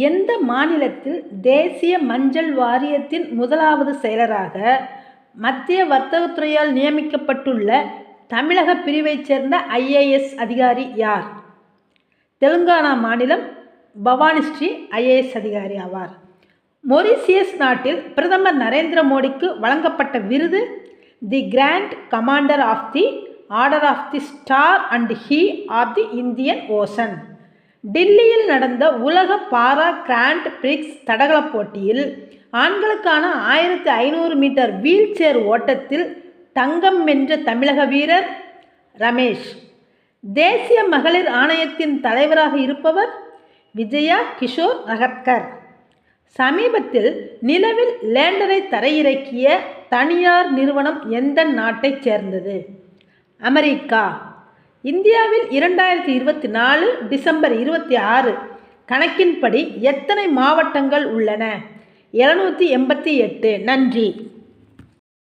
எந்த மாநிலத்தில் தேசிய மஞ்சள் வாரியத்தின் முதலாவது செயலராக மத்திய வர்த்தகத்துறையால் நியமிக்கப்பட்டுள்ள தமிழக பிரிவைச் சேர்ந்த IAS அதிகாரி யார்? தெலுங்கானா மாநிலம் பவானிஸ்ரீ IAS அதிகாரி ஆவார். மொரீசியஸ் நாட்டில் பிரதமர் நரேந்திர மோடிக்கு வழங்கப்பட்ட விருது the grand commander of the order of the star and he of the Indian ocean. டில்லியில் நடந்த உலக பாரா கிராண்ட் பிரிக்ஸ் தடகள போட்டியில் ஆண்களுக்கான 1500 மீட்டர் வீல் சேர் ஓட்டத்தில் தங்கம் வென்ற தமிழக வீரர் ரமேஷ். தேசிய மகளிர் ஆணையத்தின் தலைவராக இருப்பவர் விஜயா கிஷோர் ரகத்கர். சமீபத்தில் நிலவில் லேண்டரை தரையிறக்கிய தனியார் நிறுவனம் எந்த நாட்டைச் சேர்ந்தது? அமெரிக்கா. இந்தியாவில் 2024 டிசம்பர் 26 கணக்கின்படி எத்தனை மாவட்டங்கள் உள்ளன? 788. நன்றி.